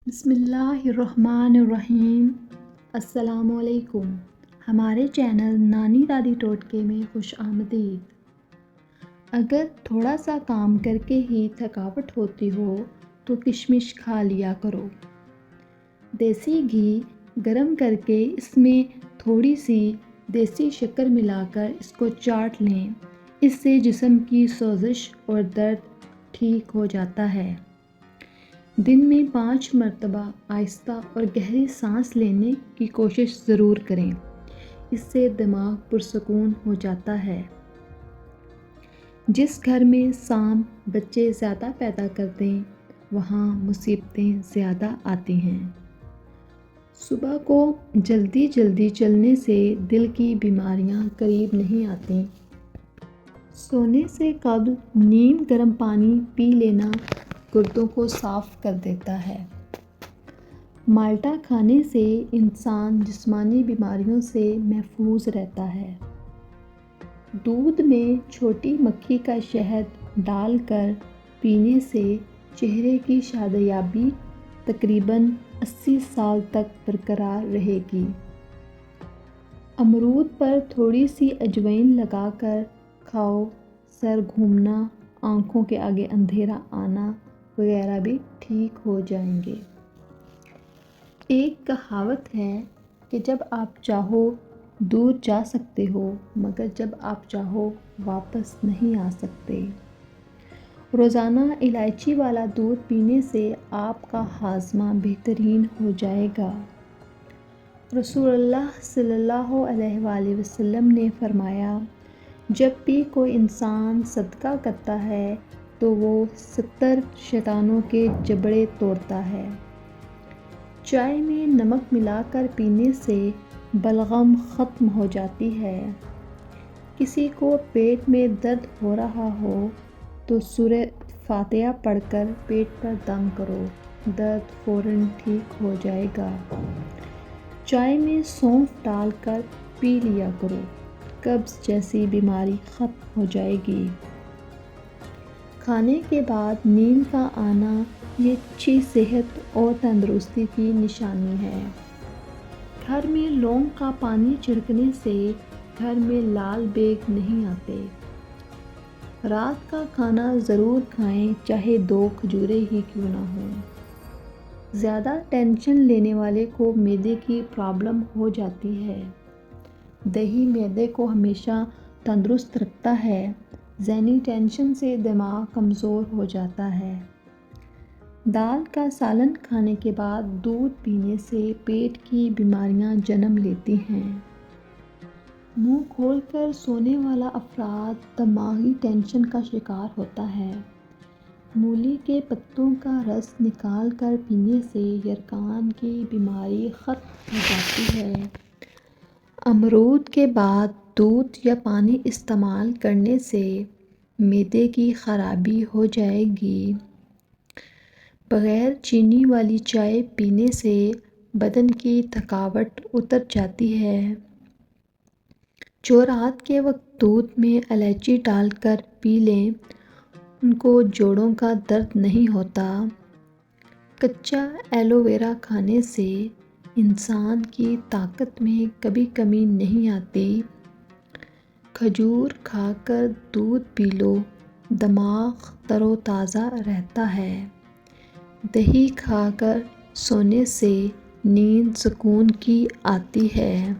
بسم اللہ الرحمن الرحیم۔ السلام علیکم۔ ہمارے چینل نانی دادی ٹوٹکے میں خوش آمدید۔ اگر تھوڑا سا کام کر کے ہی تھکاوٹ ہوتی ہو تو کشمش کھا لیا کرو۔ دیسی گھی گرم کر کے اس میں تھوڑی سی دیسی شکر ملا کر اس کو چاٹ لیں۔ اس سے جسم کی سوزش اور درد ٹھیک ہو جاتا ہے۔ دن میں 5 مرتبہ آہستہ اور گہری سانس لینے کی کوشش ضرور کریں۔ اس سے دماغ پرسکون ہو جاتا ہے۔ جس گھر میں سانپ بچے زیادہ پیدا کرتے ہیں وہاں مصیبتیں زیادہ آتی ہیں۔ صبح کو جلدی چلنے سے دل کی بیماریاں قریب نہیں آتیں۔ سونے سے قبل نیم گرم پانی پی لینا گردوں کو صاف کر دیتا ہے۔ مالٹا کھانے سے انسان جسمانی بیماریوں سے محفوظ رہتا ہے۔ دودھ میں چھوٹی مکھی کا شہد ڈال کر پینے سے چہرے کی شادابی تقریباً 80 سال تک برقرار رہے گی۔ امرود پر تھوڑی سی اجوائن لگا کر کھاؤ، سر گھومنا، آنکھوں کے آگے اندھیرا آنا وغیرہ بھی ٹھیک ہو جائیں گے۔ ایک کہاوت ہے کہ جب آپ چاہو دور جا سکتے ہو مگر جب آپ چاہو واپس نہیں آ سکتے۔ روزانہ الائچی والا دودھ پینے سے آپ کا ہاضمہ بہترین ہو جائے گا۔ رسول اللہ صلی اللہ علیہ وآلہ وسلم نے فرمایا، جب بھی کوئی انسان صدقہ کرتا ہے تو وہ 70 شیطانوں کے جبڑے توڑتا ہے۔ چائے میں نمک ملا کر پینے سے بلغم ختم ہو جاتی ہے۔ کسی کو پیٹ میں درد ہو رہا ہو تو سورہ فاتحہ پڑھ کر پیٹ پر دم کرو، درد فوراً ٹھیک ہو جائے گا۔ چائے میں سونف ڈال کر پی لیا کرو، قبض جیسی بیماری ختم ہو جائے گی۔ کھانے کے بعد نیند کا آنا یہ اچھی صحت اور تندرستی کی نشانی ہے۔ گھر میں لونگ کا پانی چھڑکنے سے گھر میں لال بیگ نہیں آتے۔ رات کا کھانا ضرور کھائیں چاہے 2 کھجوریں ہی کیوں نہ ہوں۔ زیادہ ٹینشن لینے والے کو معدے کی پرابلم ہو جاتی ہے۔ دہی معدے کو ہمیشہ تندرست رکھتا ہے۔ ذہنی ٹینشن سے دماغ کمزور ہو جاتا ہے۔ دال کا سالن کھانے کے بعد دودھ پینے سے پیٹ کی بیماریاں جنم لیتی ہیں۔ منہ کھول کر سونے والا افراد دماغی ٹینشن کا شکار ہوتا ہے۔ مولی کے پتوں کا رس نکال کر پینے سے یرقان کی بیماری ختم ہو جاتی ہے۔ امرود کے بعد دودھ یا پانی استعمال کرنے سے معدے کی خرابی ہو جائے گی۔ بغیر چینی والی چائے پینے سے بدن کی تھکاوٹ اتر جاتی ہے۔ جو رات کے وقت دودھ میں الائچی ڈال کر پی لیں ان کو جوڑوں کا درد نہیں ہوتا۔ کچا ایلو ویرا کھانے سے انسان کی طاقت میں کبھی کمی نہیں آتی۔ کھجور کھا کر دودھ پی لو، دماغ تر و تازہ رہتا ہے۔ دہی کھا کر سونے سے نیند سکون کی آتی ہے۔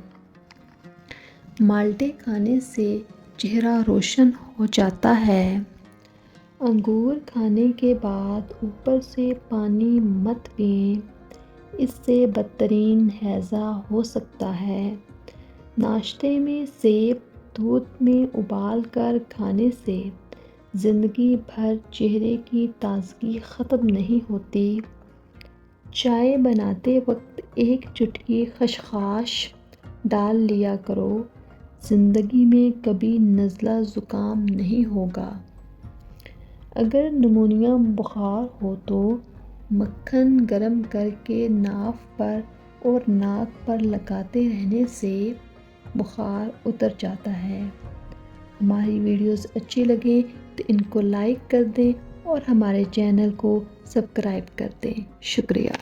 مالٹے کھانے سے چہرہ روشن ہو جاتا ہے۔ انگور کھانے کے بعد اوپر سے پانی مت پئیں، اس سے بدترین ہیضہ ہو سکتا ہے۔ ناشتے میں سیب دودھ میں ابال کر کھانے سے زندگی بھر چہرے کی تازگی ختم نہیں ہوتی۔ چائے بناتے وقت 1 چٹکی خشخاش ڈال لیا کرو، زندگی میں کبھی نزلہ زکام نہیں ہوگا۔ اگر نمونیا بخار ہو تو مکھن گرم کر کے ناف پر اور ناک پر لگاتے رہنے سے بخار اتر جاتا ہے۔ ہماری ویڈیوز اچھی لگیں تو ان کو لائک کر دیں اور ہمارے چینل کو سبسکرائب کر دیں۔ شکریہ۔